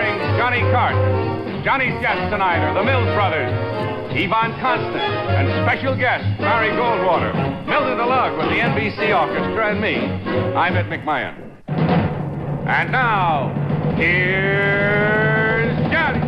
starring Johnny Cart. Johnny's guests tonight are the Mills Brothers, Yvonne Constant, and special guest, Barry Goldwater. Mildred the Lug with the NBC Orchestra and me. I'm Ed McMahon. And now, here's Johnny.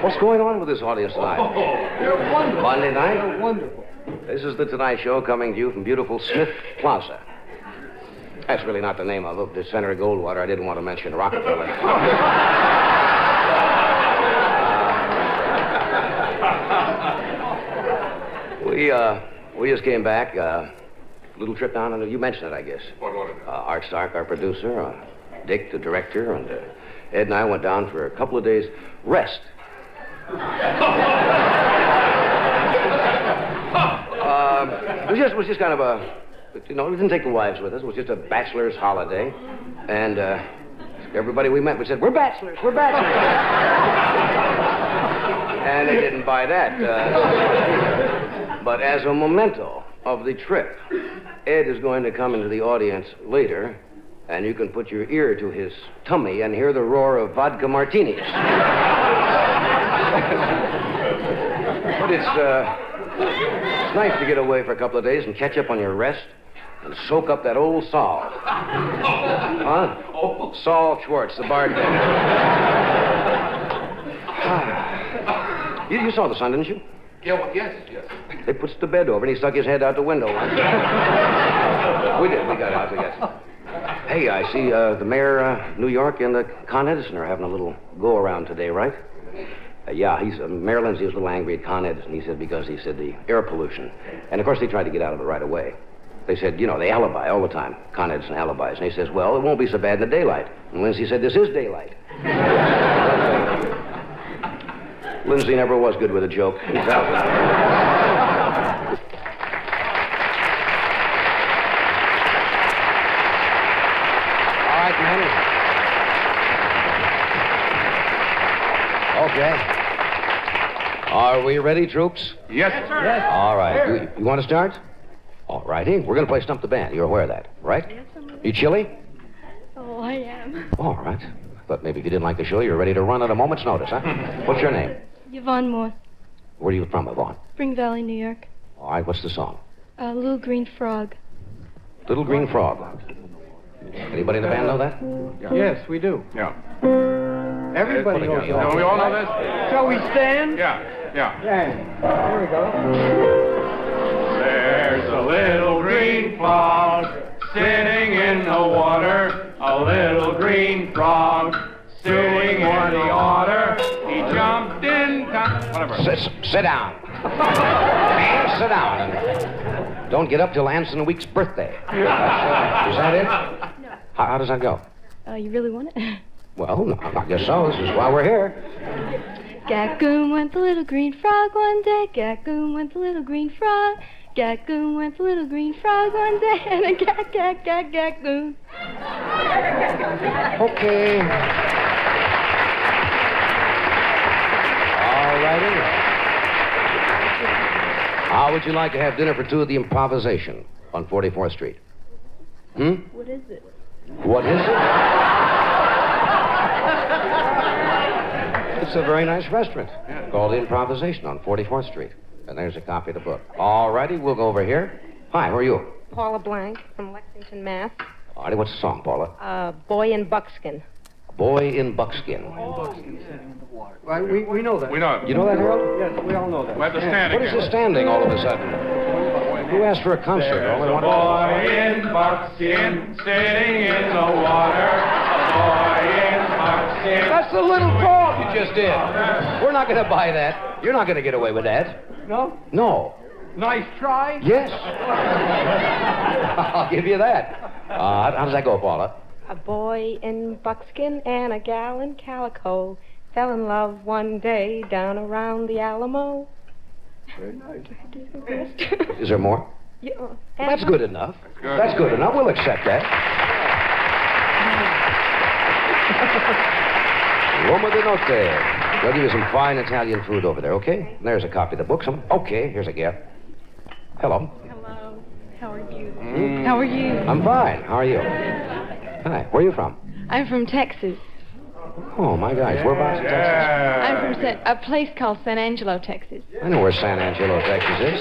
What's going on with this audience tonight? You're wonderful. Monday night? You're wonderful. This is the Tonight Show coming to you from beautiful Smith Plaza. That's really not the name of it. The Senator Goldwater, I didn't want to mention Rockefeller. We just came back. Little trip down, and you mentioned it, I guess. Art Stark, our producer, Dick, the director, and Ed and I went down for a couple of days' rest. It was just kind of a, we didn't take the wives with us. It was just a bachelor's holiday. And everybody we met, we said, we're bachelors. And they didn't buy that. But as a memento of the trip, Ed is going to come into the audience later, and you can put your ear to his tummy and hear the roar of vodka martinis. But it's nice to get away for a couple of days and catch up on your rest and soak up that old Saul. Huh? Saul Schwartz, the bartender. You saw the son, didn't you? Yeah, well, yes. They puts the bed over and he stuck his head out the window. We got out. Hey, I see the mayor of New York and the Con Edison are having a little go-around today, right? Yeah, Mayor Lindsay was a little angry at Con Edison. He said because he said the air pollution. And, of course, they tried to get out of it right away. They said, they alibi all the time. Con Edison alibis. And he says, well, it won't be so bad in the daylight. And Lindsay said, this is daylight. Lindsay never was good with a joke. All right, men. Okay. Are we ready, troops? Yes, sir. Yes. All right. You want to start? All righty. We're going to play Stump the Band. You're aware of that, right? Yes, I'm aware. You chilly? Oh, I am. All right. But maybe if you didn't like the show, you're ready to run at a moment's notice, huh? What's your name? Yvonne Moore, Where are you from, Yvonne? Spring Valley, New York. All right, what's the song? Little Green Frog. Little Green Frog. Anybody in the band know that? Yes, we do. Yeah. Everybody knows that. Don't we all know this? Shall we stand? Yeah. Yeah. Here we go. There's a little green frog sitting in the water. A little green frog sitting in the water. He jumped in whatever. Sit down. Man, sit down. And don't get up till Anson Week's birthday. Is that it? No. How does that go? You really want it? Well, no, I guess so. This is why we're here. Gackoon went the little green frog one day. Gackoon went the little green frog. Gackoon went the little green frog one day. And a gackoon. Okay. All righty. How would you like to have dinner for two at the Improvisation on 44th Street? What is it? What is it? It's a very nice restaurant called The Improvisation on 44th Street. And there's a copy of the book. All righty, we'll go over here. Hi, who are you? Paula Blank from Lexington, Mass. All righty, what's the song, Paula? Boy in Buckskin. Boy in Buckskin. Right, we know that. We know it. You know that, Harold? Yes, we all know that. We have to stand What is again. this standing all of a sudden? Who asked for a concert? There's Only a one. boy in buckskin sitting in the water. A boy in buckskin. That's the little poem you just did. We're not going to buy that. You're not going to get away with that. No? No. Nice try. Yes. I'll give you that. How does that go, Paula? A boy in buckskin and a gal in calico Fell in love one day down around the Alamo. Very nice. Is there more? Yeah. That's good enough. good. That's good enough. We'll accept that. Roma di notte. We'll give you some fine Italian food over there, okay? There's a copy of the book. Okay, here's a gift. Hello. Hello. How are you? How are you? I'm fine. How are you? Hi. Where are you from? I'm from Texas. Oh, my gosh. Whereabouts in Texas? I'm from a place called San Angelo, Texas. I know where San Angelo, Texas is.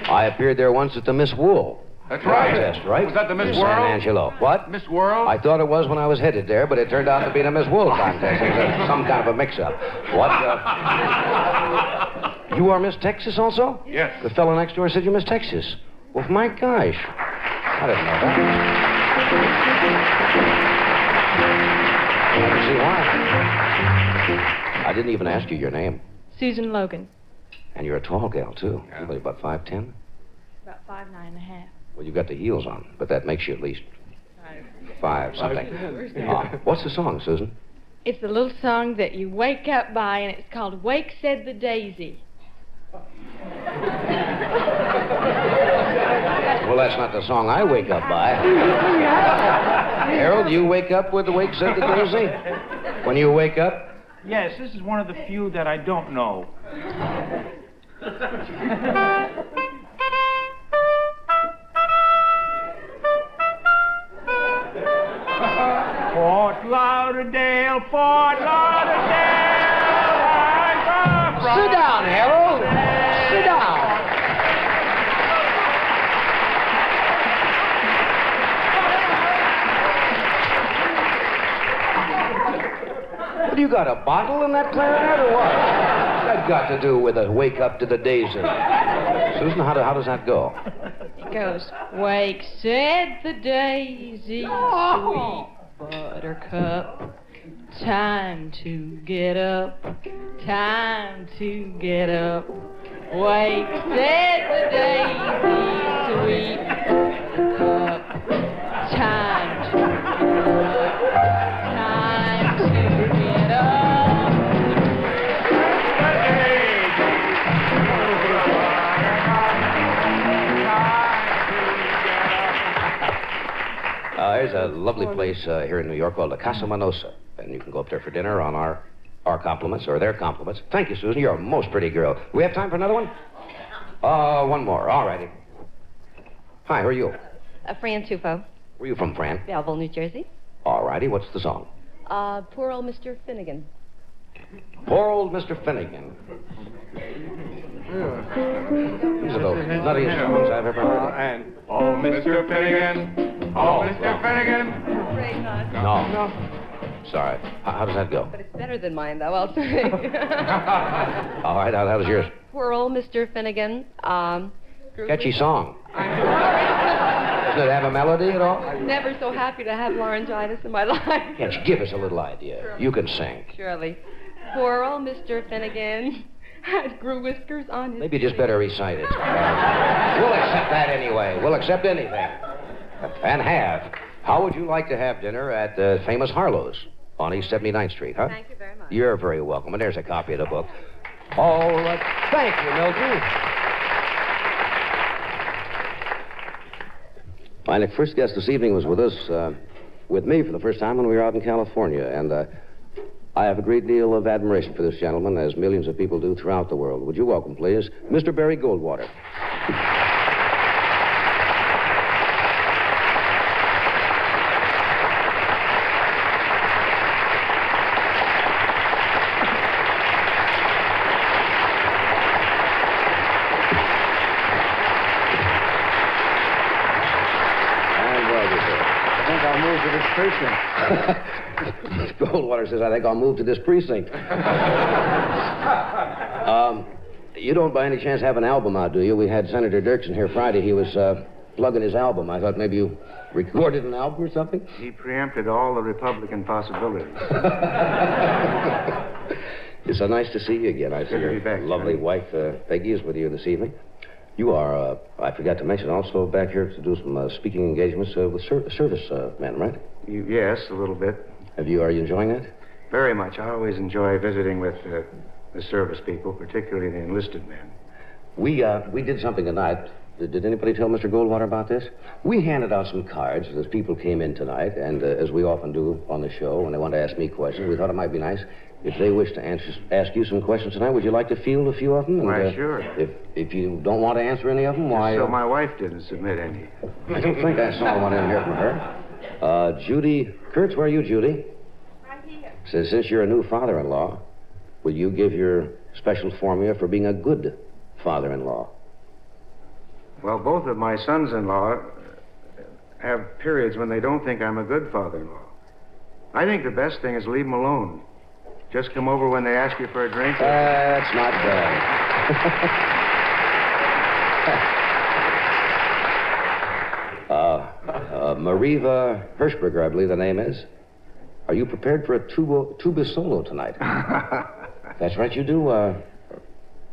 I appeared there once at the Miss Wool That's right. contest, right? Was that the Miss San World? Angelo. What? Miss World? I thought it was when I was headed there, but it turned out to be the Miss Wool contest. It was some kind of a mix-up. What? You are Miss Texas also? Yes. The fellow next door said you're Miss Texas. Well, my gosh. I didn't know that. I can see why. I didn't even ask you your name. Susan Logan. And you're a tall gal, too. Yeah. You weigh about 5'10"? About 5'9.5". Well, you've got the heels on, but that makes you at least 5 something. What's the song, Susan? It's the little song that you wake up by, and it's called Wake Said the Daisy. Well, that's not the song I wake up by. Harold, you wake up with the Wake Said the Daisy? When you wake up? Yes, this is one of the few that I don't know. Fort Lauderdale, Fort Lauderdale. Sit down, Harold. Sit down. What, you got a bottle in that clarinet or what? What's that got to do with a wake up to the daisy? Susan, how does that go? It goes, Wake said the daisy, sweet buttercup. Time to get up, time to get up. Wake said the daisy, sweet buttercup. Time to get up, time to get up. There's a lovely place here in New York called the Casa Manosa, and you can go up there for dinner on our compliments or their compliments. Thank you, Susan. You're a most pretty girl. Do we have time for another one? One more. All righty. Hi, who are you? Fran Tufo, Where are you from, Fran? Belleville, New Jersey. All righty. What's the song? Poor old Mr. Finnegan. Poor old Mr. Finnegan. These are the nuttiest songs I've ever heard. And oh, Mr. Finnegan. Oh, Mr. Finnegan. No. Sorry. How does that go? But it's better than mine, though, I'll say. All right. How does yours? Poor old Mr. Finnegan. Catchy song. Doesn't it have a melody at all? Never so happy to have laryngitis in my life. Can't you give us a little idea? You can sing. Surely. Poor old Mr. Finnegan had grew whiskers on his Maybe you just better recite it. We'll accept that anyway. We'll accept anything. And have. How would you like to have dinner at the famous Harlow's on East 79th Street, huh? Thank you very much. You're very welcome. And there's a copy of the book. All right. Thank you, Milton. My first guest this evening was with us, with me for the first time when we were out in California. And I have a great deal of admiration for this gentleman, as millions of people do throughout the world. Would you welcome, please, Mr. Barry Goldwater. Goldwater says, I think I'll move to this precinct. You don't by any chance have an album out, do you? We had Senator Dirksen here Friday. He was plugging his album. I thought maybe you recorded an album or something? He preempted all the Republican possibilities. It's so nice to see you again. I see Good to be your back, lovely Johnny. wife, Peggy, is with you this evening. You are, I forgot to mention, also back here to do some speaking engagements with service men, right? Yes, a little bit. Are you enjoying that? Very much. I always enjoy visiting with the service people, particularly the enlisted men. We did something tonight. Did anybody tell Mr. Goldwater about this? We handed out some cards as people came in tonight, and as we often do on the show, when they want to ask me questions, we thought it might be nice if they wish to ask you some questions tonight. Would you like to field a few of them? And, why, sure. If you don't want to answer any of them, why... So my wife didn't submit any. I don't think I saw one in here from her. Judy Kurtz, where are you, Judy? I'm here. Says, since you're a new father-in-law, will you give your special formula for being a good father-in-law? Well, both of my sons-in-law have periods when they don't think I'm a good father-in-law. I think the best thing is leave them alone. Just come over when they ask you for a drink. That's not bad. Mariva Hirschberger, I believe the name is. Are you prepared for a tuba solo tonight? That's right, you do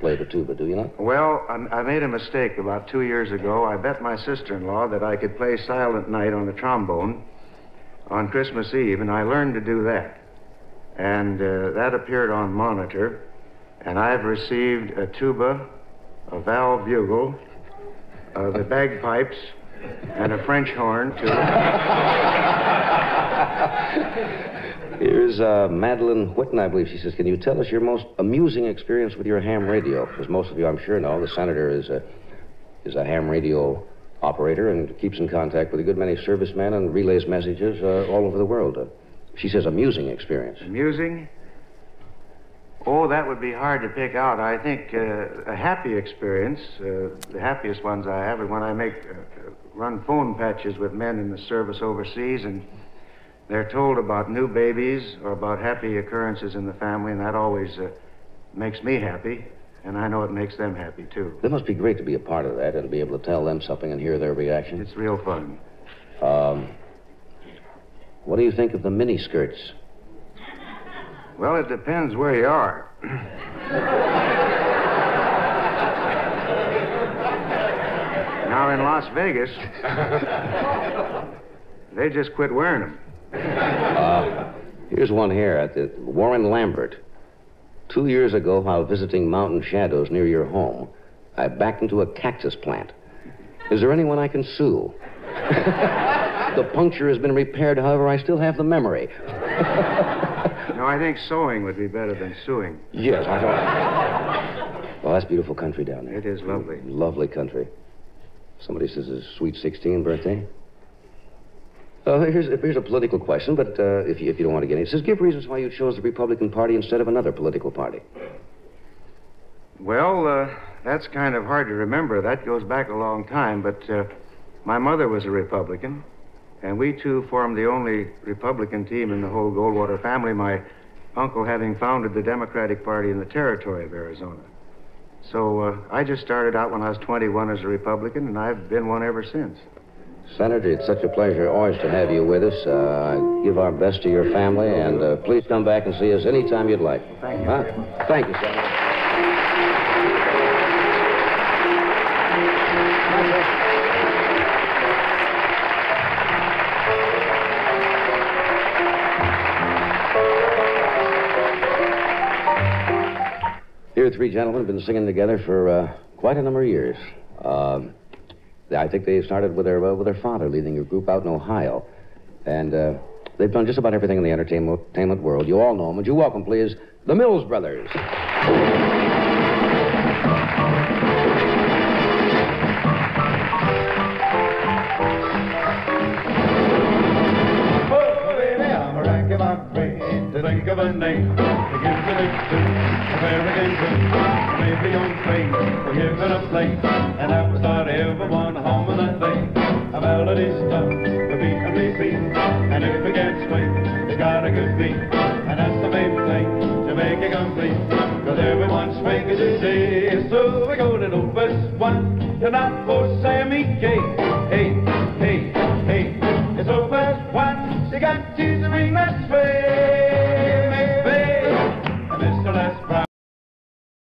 play the tuba, do you not? Well, I made a mistake about 2 years ago. I bet my sister-in-law that I could play Silent Night on the trombone on Christmas Eve, and I learned to do that. And that appeared on Monitor, and I've received a tuba, a valve bugle, the bagpipes, and a French horn, too. Here's Madeline Whitten, I believe. She says, can you tell us your most amusing experience with your ham radio? Because most of you, I'm sure, know the senator is a ham radio operator and keeps in contact with a good many servicemen and relays messages all over the world. She says amusing experience. Amusing? Oh, that would be hard to pick out. I think a happy experience, the happiest ones I have, are when I run phone patches with men in the service overseas, and they're told about new babies or about happy occurrences in the family, and that always makes me happy, and I know it makes them happy, too. That must be great to be a part of that and be able to tell them something and hear their reaction. It's real fun. What do you think of the miniskirts? Well, it depends where you are. Now, in Las Vegas, they just quit wearing them. Here's one here at the Warren Lambert. 2 years ago, while visiting mountain shadows near your home, I backed into a cactus plant. Is there anyone I can sue? The puncture has been repaired, however, I still have the memory. No, I think sewing would be better than suing. Yes, I don't. Well, that's beautiful country down there. It is lovely. Lovely country. Somebody says it's a sweet 16 birthday. Here's a political question, but if you don't want to get in. It says, give reasons why you chose the Republican Party instead of another political party. Well, that's kind of hard to remember. That goes back a long time, but my mother was a Republican, and we two formed the only Republican team in the whole Goldwater family, my uncle having founded the Democratic Party in the territory of Arizona. So I just started out when I was 21 as a Republican, and I've been one ever since. Senator, it's such a pleasure always to have you with us. Give our best to your family, and please come back and see us anytime you'd like. Thank you very much. Thank you, Senator. Here, three gentlemen have been singing together for quite a number of years. I think they started with their father leading a group out in Ohio. And they've done just about everything in the entertainment world. You all know them. Would you welcome, please, the Mills Brothers. To think of a name to give the next to American good. Maybe on train or here in a plane, and that was not everyone home on that thing. A melody's tough to beat and repeat, and if we can't swing, it's got a good beat, and that's the main thing to make it complete. Cause everyone's swinging today, so we go to the first one, and not for Sammy K. Hey, hey, hey, it's the first one, you got to ring that swing.